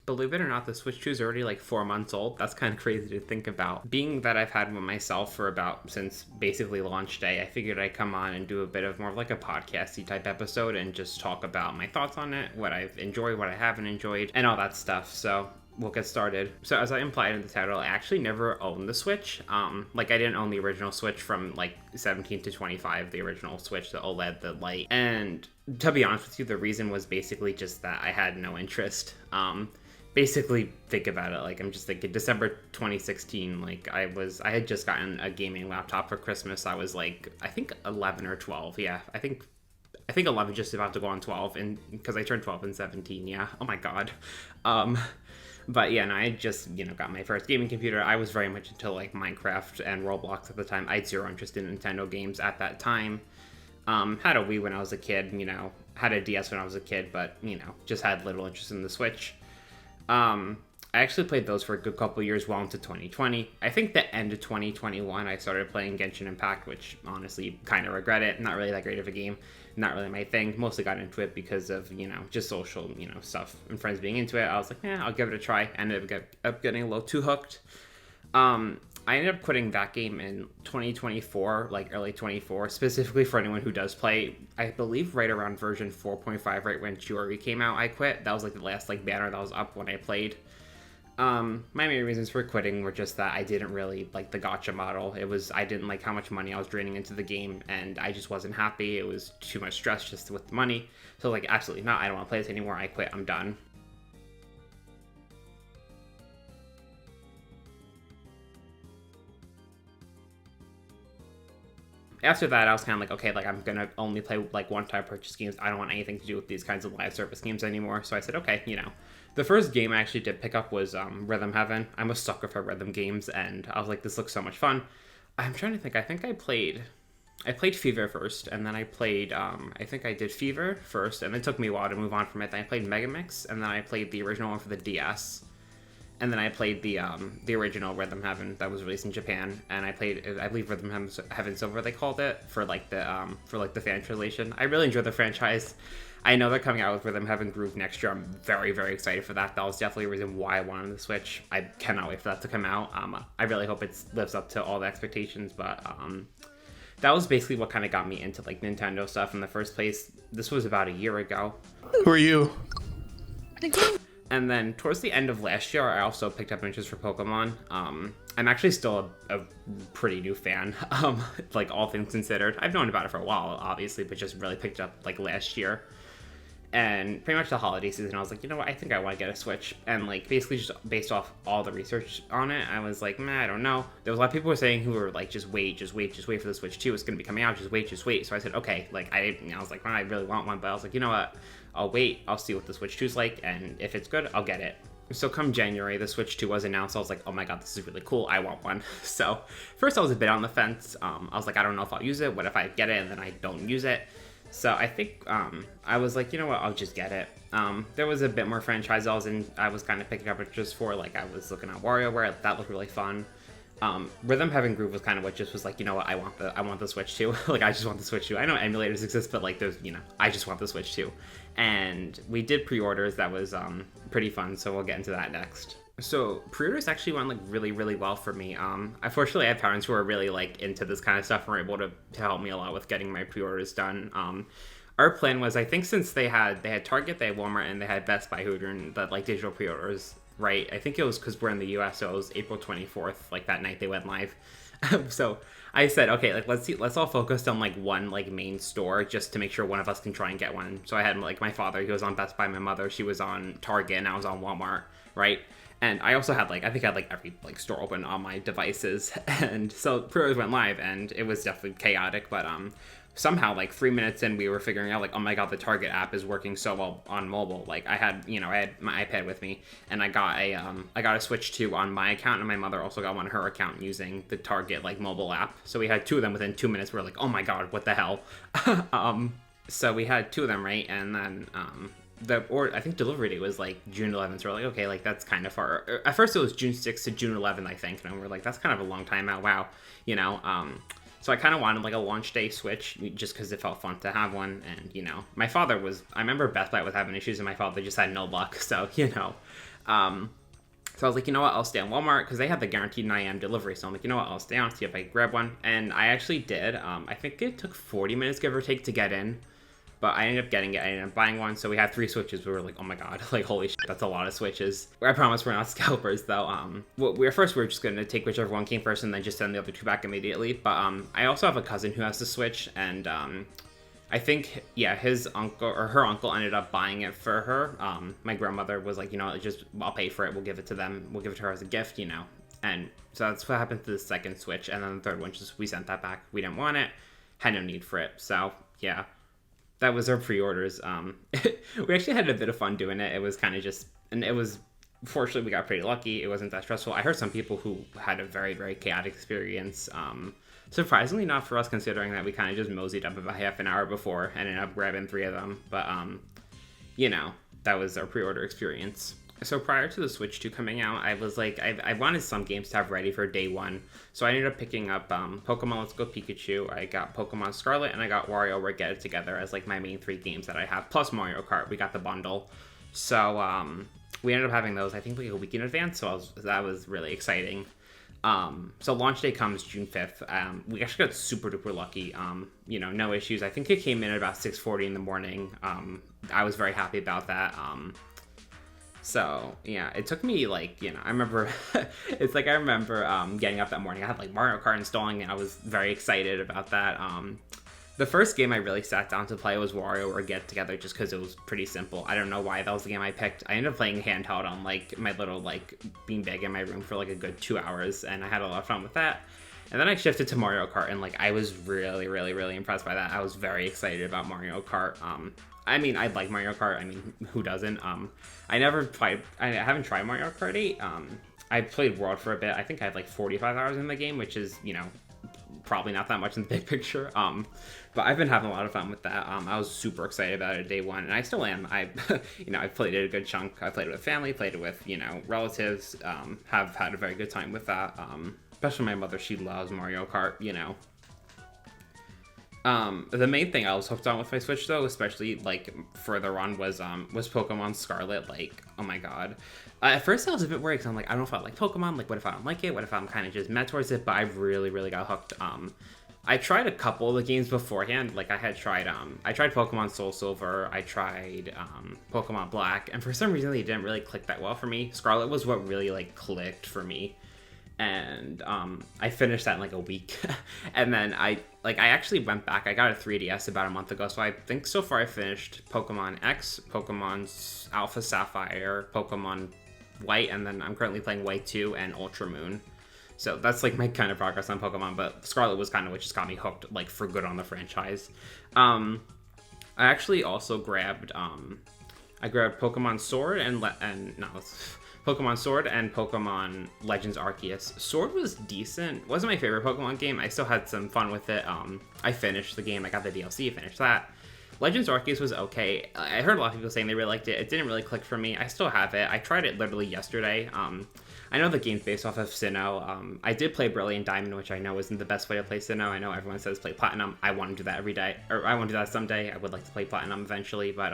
Believe it or not, the Switch 2 is already like 4 months old. That's kind of crazy to think about. Being that I've had one myself for about since basically launch day, I figured I'd come on and do a bit of more of like a podcasty type episode and just talk about my thoughts on it, what I've enjoyed, what I haven't enjoyed, and all that stuff. So we'll get started. So as I implied in the title, I actually never owned the Switch. Like I didn't own the original Switch from like 17 to 25, the original Switch, the OLED, the Lite. And to be honest with you, the reason was basically just that I had no interest. Basically, think about it, like I'm just thinking December 2016, like I had just gotten a gaming laptop for Christmas. I was like, I think 11 or 12. Yeah, I think 11, just about to go on 12, and because I turned 12 in 17. Yeah, oh my god. But yeah, and I had just, got my first gaming computer. I was very much into like Minecraft and Roblox at the time. I had zero interest in Nintendo games at that time. Had a Wii when I was a kid, had a DS when I was a kid, but, just had little interest in the Switch. I actually played those for a good couple of years, well into 2020. I think the end of 2021, I started playing Genshin Impact, which honestly kind of regret it. Not really that great of a game. Not really my thing. Mostly got into it because of, just social, stuff and friends being into it. I was like, I'll give it a try. Ended up getting a little too hooked. I ended up quitting that game in 2024, like early 24, specifically for anyone who does play. I believe right around version 4.5, right when Jewelry came out, I quit. That was like the last like banner that was up when I played. My main reasons for quitting were just that I didn't really like the gacha model. I didn't like how much money I was draining into the game, and I just wasn't happy. It was too much stress just with the money. So like, absolutely not. I don't want to play this anymore. I quit. I'm done. After that, I was kind of like, okay, like I'm gonna only play like one-time purchase games. I don't want anything to do with these kinds of live service games anymore. So I said, okay, The first game I actually did pick up was Rhythm Heaven. I'm a sucker for rhythm games, and I was like, this looks so much fun. I'm trying to think. I think I played Fever first, and then I played, I think I did Fever first, and it took me a while to move on from it. Then I played Megamix, and then I played the original one for the DS. And then I played the original Rhythm Heaven that was released in Japan, and I played, I believe, Rhythm Heaven Silver they called it for the fan translation. I really enjoy the franchise. I know they're coming out with Rhythm Heaven Groove next year. I'm very, very excited for that. That was definitely a reason why I wanted the Switch. I cannot wait for that to come out. I really hope it lives up to all the expectations, but that was basically what kind of got me into like Nintendo stuff in the first place. This was about a year ago. Who are you? And then towards the end of last year, I also picked up interest for Pokemon. I'm actually still a pretty new fan, like all things considered. I've known about it for a while, obviously, but just really picked it up like last year. And pretty much the holiday season, I was like, I think I want to get a Switch. And like basically just based off all the research on it, I was like, I don't know. There was a lot of people who were saying who were like, just wait for the Switch 2. It's going to be coming out. Just wait. So I said, okay. Like I was like, I really want one, but I was like, you know what? I'll wait. I'll see what the Switch 2 is like, and if it's good, I'll get it. So come January, the Switch 2 was announced. I was like, oh my god, this is really cool. I want one. So first I was a bit on the fence. I was like, I don't know if I'll use it. What if I get it and then I don't use it? So I think I was like, you know what, I'll just get it. There was a bit more franchise I was kind of picking up just for, like, I was looking at WarioWare. That looked really fun. Rhythm Heaven Groove was kind of what just was like, you know what, I want the Switch 2. Like, I just want the Switch 2. I know emulators exist, but like, there's, I just want the Switch 2. And we did pre-orders. That was pretty fun, so we'll get into that next. So pre-orders actually went like really, really well for me. Unfortunately, I have parents who are really like into this kind of stuff and were able to help me a lot with getting my pre-orders done. Our plan was, I think, since they had Target, they had Walmart, and they had Best Buy who were doing the like digital pre-orders, right? I think it was because we're in the US, so it was April 24th, like that night they went live. So I said, okay, like let's all focus on like one like main store just to make sure one of us can try and get one. So I had like my father, he was on Best Buy, my mother, she was on Target, and I was on Walmart, right? And I also had every store open on my devices. And so pre-orders went live, and it was definitely chaotic, but somehow like 3 minutes in, we were figuring out like, oh my god, the Target app is working so well on mobile. Like I had my iPad with me, and I got a Switch 2 on my account, and my mother also got one on her account using the Target like mobile app. So we had two of them within 2 minutes. We're like, oh my god, what the hell? So we had two of them, right? And then I think delivery date was like June 11th. So we're like, okay, like that's kind of far. At first it was June 6th to June 11th, I think. And we're like, that's kind of a long time out. Wow. So I kind of wanted like a launch day Switch just because it felt fun to have one. And, my father I remember Best Buy was having issues, and my father just had no luck. So, So I was like, you know what, I'll stay on Walmart because they had the guaranteed 9 a.m. delivery. So I'm like, you know what, I'll stay on, see if I can grab one. And I actually did. I think it took 40 minutes, give or take, to get in. But I ended up getting it. I ended up buying one. So we had 3 Switches. We were like, oh my god, like, holy shit, that's a lot of Switches. I promise we're not scalpers, though. We were just going to take whichever one came first and then just send the other 2 back immediately. But I also have a cousin who has the Switch, and I think, yeah, his uncle or her uncle ended up buying it for her. My grandmother was like, you know, I'll pay for it. We'll give it to them. We'll give it to her as a gift, you know. And so that's what happened to the second Switch. And then the third one, we sent that back. We didn't want it. Had no need for it. So, yeah. That was our pre-orders. We actually had a bit of fun doing it. It was kind of fortunately, we got pretty lucky. It wasn't that stressful. I heard some people who had a very, very chaotic experience. Surprisingly not for us, considering that we kind of just moseyed up about half an hour before and ended up grabbing 3 of them. But, you know, that was our pre-order experience. So prior to the Switch 2 coming out, I was like, I wanted some games to have ready for day one. So I ended up picking up Pokemon Let's Go Pikachu, I got Pokemon Scarlet, and I got WarioWare Get It Together as like my main 3 games that I have, plus Mario Kart. We got the bundle. So we ended up having those, I think, like a week in advance, so that was really exciting. So launch day comes June 5th. We actually got super duper lucky. You know, no issues. I think it came in at about 6:40 in the morning. I was very happy about that. So, yeah, it took me, like, you know, I remember, getting up that morning. I had, like, Mario Kart installing, and I was very excited about that. The first game I really sat down to play was WarioWare Get Together, just because it was pretty simple. I don't know why that was the game I picked. I ended up playing handheld on, like, my little, like, beanbag in my room for, like, a good 2 hours, and I had a lot of fun with that. And then I shifted to Mario Kart, and, like, I was really, really, really impressed by that. I was very excited about Mario Kart. I mean, I like Mario Kart. I mean, who doesn't? I haven't tried Mario Kart 8. I played World for a bit. I think I had like 45 hours in the game, which is, you know, probably not that much in the big picture. But I've been having a lot of fun with that. I was super excited about it day one, and I still am. I played it a good chunk. I played it with family, played it with, you know, relatives. Have had a very good time with that. Especially my mother, she loves Mario Kart, you know. The main thing I was hooked on with my Switch, though, especially, like, further on, was Pokemon Scarlet. Like, oh my god. At first I was a bit worried, because I'm like, I don't know if I like Pokemon, like, what if I don't like it, what if I'm kind of just mad towards it, but I really, really got hooked. I tried a couple of the games beforehand, like, I tried Pokemon Soul Silver, I tried, Pokemon Black, and for some reason they didn't really click that well for me. Scarlet was what really, like, clicked for me. And I finished that in like a week. And then I actually went back. I got a 3DS about a month ago, so I think so far I finished Pokemon X, Pokemon Alpha Sapphire, Pokemon White, and then I'm currently playing White 2 and Ultra Moon. So that's like my kind of progress on Pokemon, but Scarlet was kind of what just got me hooked, like, for good on the franchise. I actually also grabbed Pokemon Sword Pokemon Sword and Pokemon Legends Arceus. Sword was decent. Wasn't my favorite Pokemon game. I still had some fun with it. I finished the game. I got the DLC, finished that. Legends Arceus was okay. I heard a lot of people saying they really liked it. It didn't really click for me. I still have it. I tried it literally yesterday. I know the game's based off of Sinnoh. I did play Brilliant Diamond, which I know isn't the best way to play Sinnoh. I know everyone says play Platinum. I want to do that every day. Or I want to do that someday. I would like to play Platinum eventually, but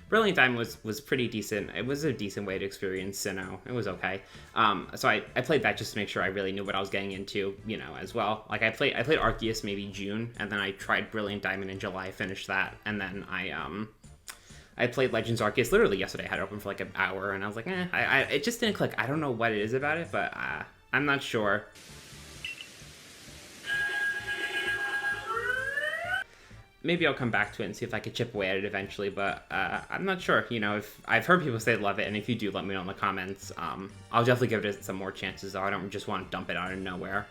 Brilliant Diamond was pretty decent. It was a decent way to experience Sinnoh. It was okay. So I played that just to make sure I really knew what I was getting into, you know, as well. Like, I played Arceus maybe June, and then I tried Brilliant Diamond in July, finished that, and then I played Legends Arceus literally yesterday. I had it open for like an hour, and I was like, it just didn't click. I don't know what it is about it, but I'm not sure. Maybe I'll come back to it and see if I could chip away at it eventually, but I'm not sure. You know, if I've heard people say they love it, and if you do, let me know in the comments. I'll definitely give it some more chances, though. I don't just want to dump it out of nowhere.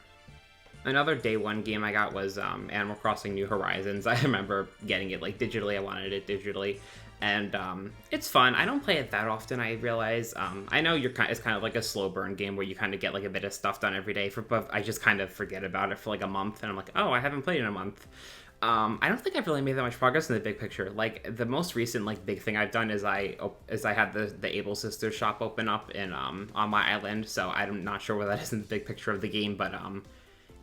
Another day one game I got was Animal Crossing New Horizons. I remember getting it, like, digitally. I wanted it digitally. And it's fun. I don't play it that often, I realize. I know it's kind of like a slow burn game where you kind of get, like, a bit of stuff done every day, but I just kind of forget about it for, like, a month, and I'm like, oh, I haven't played in a month. I don't think I've really made that much progress in the big picture. Like, the most recent, like, big thing I've done is I had the Able Sisters shop open up in on my island, so I'm not sure where that is in the big picture of the game, but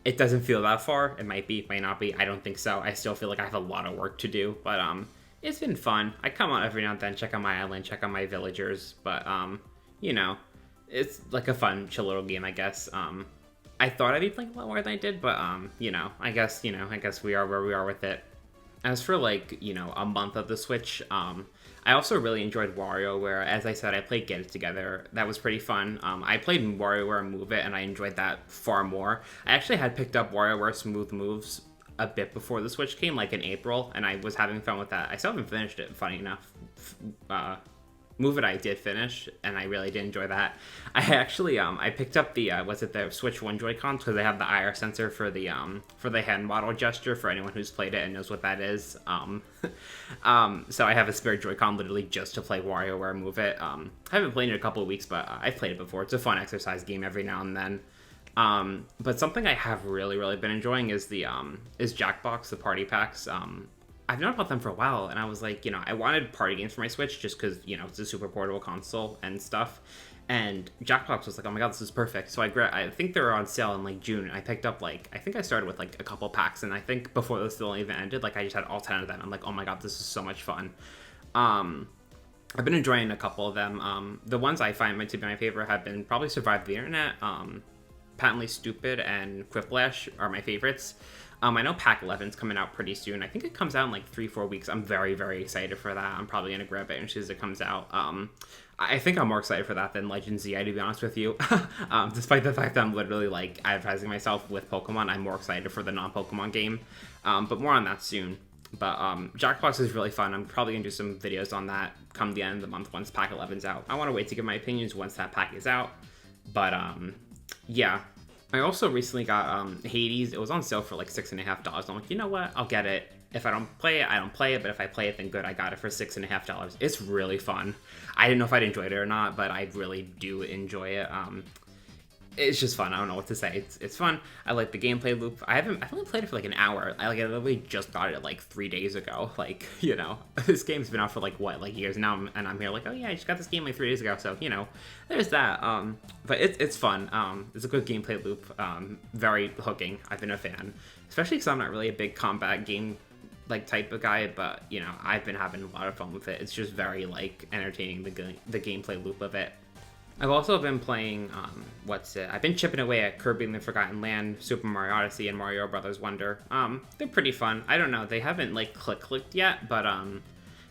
it doesn't feel that far. It might be, it might not be. I don't think so. I still feel like I have a lot of work to do, but it's been fun. I come out every now and then, check on my island, check on my villagers, but you know, it's like a fun, chill little game, I guess. I thought I'd be playing a lot more than I did, but I guess we are where we are with it. As for like, a month of the Switch, I also really enjoyed WarioWare. As I said, I played Get It Together. That was pretty fun. I played WarioWare Move It, and I enjoyed that far more. I actually had picked up WarioWare Smooth Moves a bit before the Switch came, like in April, and I was having fun with that. I still haven't finished it, funny enough. Move It I did finish, and I really did enjoy that. I actually I picked up the the Switch One Joy-Cons because they have the IR sensor for the hand model gesture for anyone who's played it and knows what that is. So I have a spare Joy-Con literally just to play WarioWare Move It. I haven't played it in a couple of weeks, but I've played it before. It's a fun exercise game every now and then. But something I have really been enjoying is the Jackbox, the party packs. I've known about them for a while, and I was like, I wanted party games for my Switch just because, it's a super portable console and stuff. And Jackbox was like, oh my god, this is perfect. So I think they were on sale in like June, and I picked up I think I started with like a couple packs, and I think before the still even ended, I just had all 10 of them. I'm like, oh my god, this is so much fun. I've been enjoying a couple of them. The ones I find to be my favorite have been probably Survive the Internet, Patently Stupid, and Quiplash are my favorites. I know Pack 11's coming out pretty soon. I think it comes out in like 3-4 weeks. I'm very excited for that. I'm probably going to grab it as soon as it comes out. I think I'm more excited for that than Legend ZI, to be honest with you. Despite the fact that I'm literally advertising myself with Pokemon, I'm more excited for the non-Pokemon game. But more on that soon. But Jackbox is really fun. I'm probably going to do some videos on that come the end of the month once Pack 11's out. I want to wait to give my opinions once that pack is out. But yeah. I also recently got Hades. It was on sale for like $6.50. I'm like, you know what? I'll get it. If I don't play it, I don't play it. But if I play it, then good. I got it for $6.50. It's really fun. I didn't know if I'd enjoy it or not, but I really do enjoy it. It's just fun. I don't know what to say. It's fun. I like the gameplay loop. I've only played it for like an hour. I literally just got it like 3 days ago. This game's been out for years now, and I'm here like, oh yeah, I just got this game like 3 days ago. So there's that. But it's fun. It's a good gameplay loop. Very hooking. I've been a fan, especially because I'm not really a big combat game type of guy, but I've been having a lot of fun with it. It's just very entertaining, the gameplay loop of it. I've also been playing, I've been chipping away at Kirby and the Forgotten Land, Super Mario Odyssey, and Mario Brothers Wonder. They're pretty fun. I don't know, they haven't clicked yet, but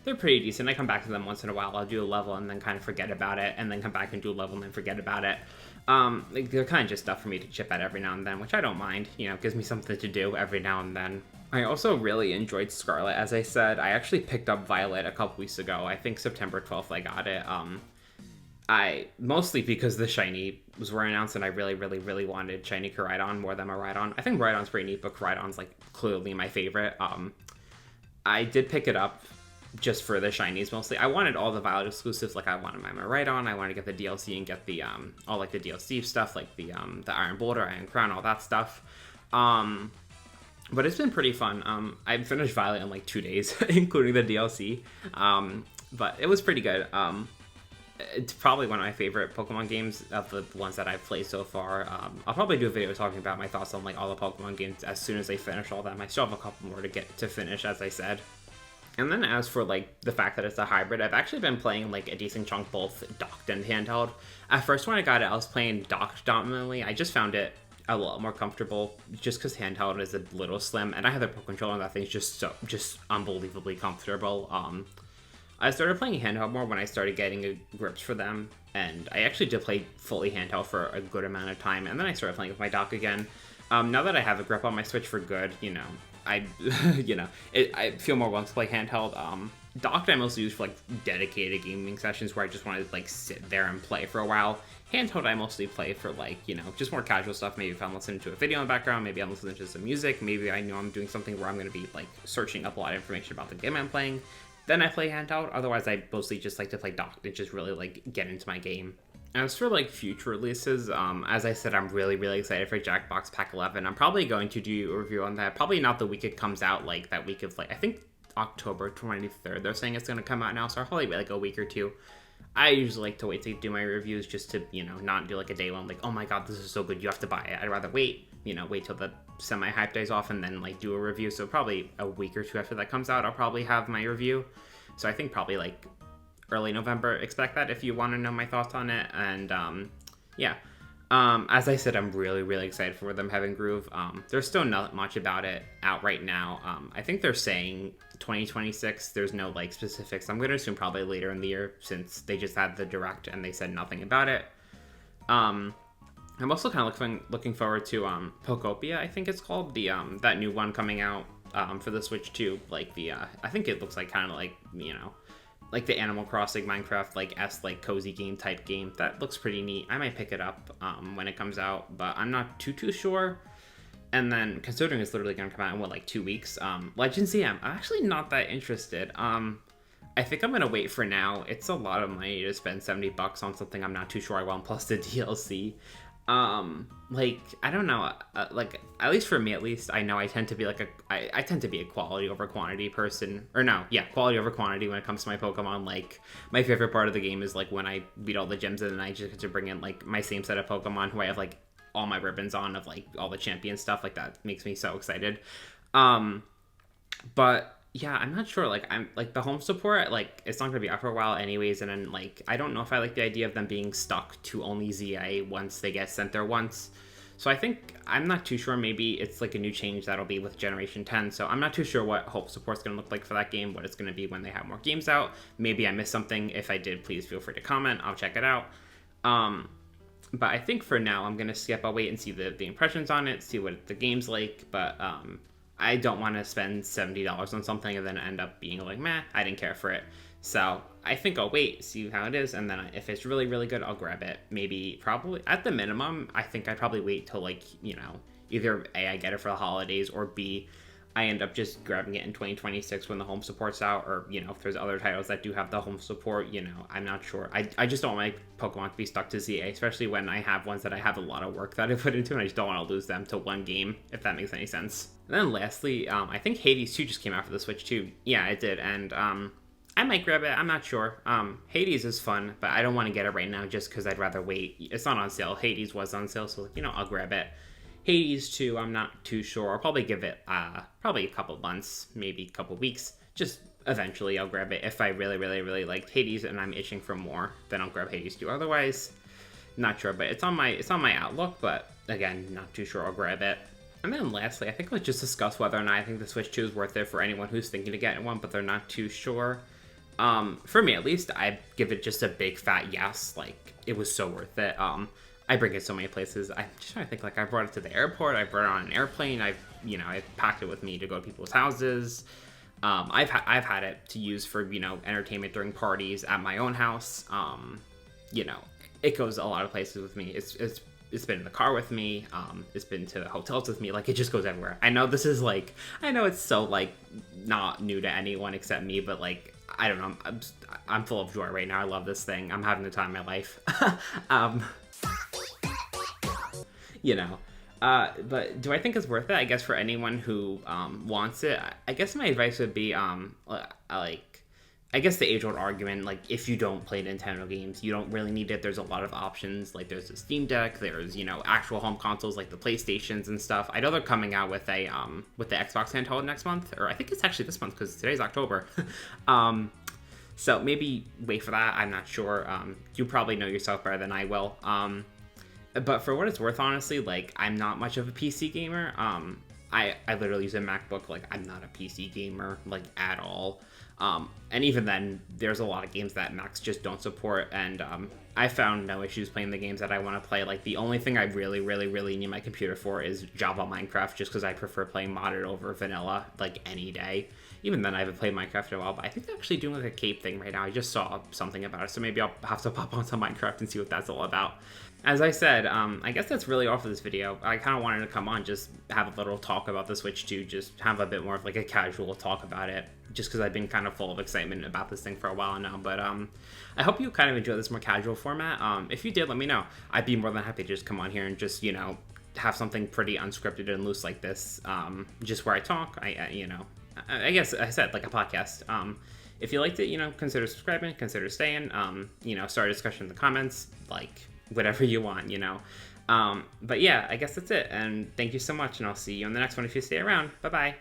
they're pretty decent. I come back to them once in a while. I'll do a level and then kind of forget about it, and then come back and do a level and then forget about it. They're kind of just stuff for me to chip at every now and then, which I don't mind. It gives me something to do every now and then. I also really enjoyed Scarlet, as I said. I actually picked up Violet a couple weeks ago. I think September 12th I got it. Mostly because the shiny was announced, and I really wanted shiny Koraidon more than Miraidon. I think Miraidon's pretty neat, but Koraidon's clearly my favorite. I did pick it up just for the shinies mostly. I wanted all the Violet exclusives. I wanted my Miraidon. I wanted to get the DLC and get the all the DLC stuff, the Iron Boulder, Iron Crown, all that stuff. But it's been pretty fun. I finished Violet in 2 days, including the DLC. But it was pretty good. It's probably one of my favorite Pokemon games of the ones that I've played so far. I'll probably do a video talking about my thoughts on all the Pokemon games as soon as I finish all them. I still have a couple more to finish, as I said. And then as for the fact that it's a hybrid, I've actually been playing a decent chunk both docked and handheld. At first when I got it, I was playing docked dominantly. I just found it a lot more comfortable just because handheld is a little slim, and I have the Pro Controller and that thing's just unbelievably comfortable. I started playing handheld more when I started getting grips for them, and I actually did play fully handheld for a good amount of time, and then I started playing with my dock again. Now that I have a grip on my Switch for good, I feel more willing to play handheld. Docked I mostly use for dedicated gaming sessions where I just want to sit there and play for a while. Handheld I mostly play for just more casual stuff. Maybe if I'm listening to a video in the background, maybe I'm listening to some music, maybe I know I'm doing something where I'm going to be searching up a lot of information about the game I'm playing. Then I play handheld. Otherwise, I mostly just like to play docked and just really get into my game. As for future releases, as I said, I'm really excited for Jackbox Pack 11. I'm probably going to do a review on that. Probably not the week it comes out, that week of I think October 23rd. They're saying it's going to come out now, so I'll probably wait a week or two. I usually like to wait to do my reviews just to not do a day one oh my god, this is so good, you have to buy it. I'd rather wait till the semi-hype days off and then do a review. So probably a week or two after that comes out, I'll probably have my review. So I think probably early November. Expect that if you want to know my thoughts on it. And yeah. As I said, I'm really, really excited for them having Groove. There's still not much about it out right now. I think they're saying 2026. There's no like specifics. I'm going to assume probably later in the year since they just had the direct and they said nothing about it. I'm also kind of looking forward to Pokopia, I think it's called, the that new one coming out for the Switch 2. Like the I think it looks like kind of like, you know, like the Animal Crossing Minecraft like like cozy game type game. That looks pretty neat. I might pick it up when it comes out, but I'm not too sure. And then considering it's literally gonna come out in like 2 weeks, Legends EM, I'm actually not that interested. I think I'm gonna wait for now. It's a lot of money to spend $70 on something I'm not too sure I want, plus the DLC. Like, I don't know, like, at least for me, at least, I know I tend to be like I tend to be a quality over quantity person, or no, yeah, quality over quantity when it comes to my Pokemon. Like, my favorite part of the game is, like, when I beat all the gyms and then I just get to bring in, like, my same set of Pokemon who I have, like, all my ribbons on of, like, all the champion stuff. Like, that makes me so excited. But yeah, I'm not sure. Like, I'm like the home support, like, it's not gonna be out for a while anyways, and then like I don't know if I like the idea of them being stuck to only ZA once they get sent there once. So I think I'm not too sure. Maybe it's like a new change that'll be with Generation 10. So I'm not too sure what home support's gonna look like for that game, what it's gonna be when they have more games out. Maybe I missed something. If I did, please feel free to comment. I'll check it out. But I think for now I'm gonna skip. I'll wait and see the impressions on it, see what the game's like. But I don't want to spend $70 on something and then end up being like, meh, I didn't care for it. So I think I'll wait, see how it is, and then if it's really, really good, I'll grab it. Maybe, probably, at the minimum, I think I'd probably wait till, like, you know, either A, I get it for the holidays, or B, I end up just grabbing it in 2026 when the home support's out, or, you know, if there's other titles that do have the home support, you know, I'm not sure. I just don't want my Pokemon to be stuck to ZA, especially when I have ones that I have a lot of work that I put into, and I just don't want to lose them to one game, if that makes any sense. And then lastly, I think Hades 2 just came out for the Switch too. Yeah, it did, and I might grab it, I'm not sure. Hades is fun, but I don't want to get it right now just because I'd rather wait. It's not on sale. Hades was on sale, so, you know, I'll grab it. Hades 2, I'm not too sure. I'll probably give it probably a couple months, maybe a couple weeks. Just eventually I'll grab it. If I really, really, really liked Hades and I'm itching for more, then I'll grab Hades 2. Otherwise, not sure, but it's on my outlook, but again, not too sure I'll grab it. And then lastly, I think let's just discuss whether or not I think the Switch 2 is worth it for anyone who's thinking of getting one, but they're not too sure. For me, at least, I'd give it just a big fat yes. Like, it was so worth it. I bring it so many places. I'm just trying to think, like, I brought it to the airport, I brought it on an airplane, I've packed it with me to go to people's houses. I've had it to use for, you know, entertainment during parties at my own house. You know, it goes a lot of places with me. It's been in the car with me. It's been to hotels with me. Like, it just goes everywhere. I know this is like, I know it's so like not new to anyone except me, but like, I don't know. I'm full of joy right now. I love this thing. I'm having the time of my life. You know, but do I think it's worth it? I guess for anyone who wants it, I guess my advice would be like, I guess the age-old argument, like, if you don't play Nintendo games, you don't really need it. There's a lot of options. Like, there's the Steam Deck, there's, you know, actual home consoles like the PlayStations and stuff. I know they're coming out with the Xbox handheld next month, or I think it's actually this month because today's October. So maybe wait for that. I'm not sure. You probably know yourself better than I will. But for what it's worth, honestly, like, I'm not much of a PC gamer. I literally use a MacBook. Like, I'm not a PC gamer, like, at all. And even then, there's a lot of games that Macs just don't support, and I found no issues playing the games that I want to play. Like, the only thing I really, really, really need my computer for is Java Minecraft, just because I prefer playing modded over vanilla, like, any day. Even then, I haven't played Minecraft in a while, but I think they're actually doing, like, a cape thing right now. I just saw something about it, so maybe I'll have to pop onto Minecraft and see what that's all about. As I said, I guess that's really all for this video. I kind of wanted to come on, just have a little talk about the Switch 2, just have a bit more of like a casual talk about it, just because I've been kind of full of excitement about this thing for a while now. But I hope you kind of enjoy this more casual format. If you did, let me know. I'd be more than happy to just come on here and just, you know, have something pretty unscripted and loose like this, just where I talk. I guess I said like a podcast. If you liked it, you know, consider subscribing, consider staying, you know, start a discussion in the comments, like, whatever you want, you know. But yeah, I guess that's it, and thank you so much, and I'll see you on the next one if you stay around. Bye bye.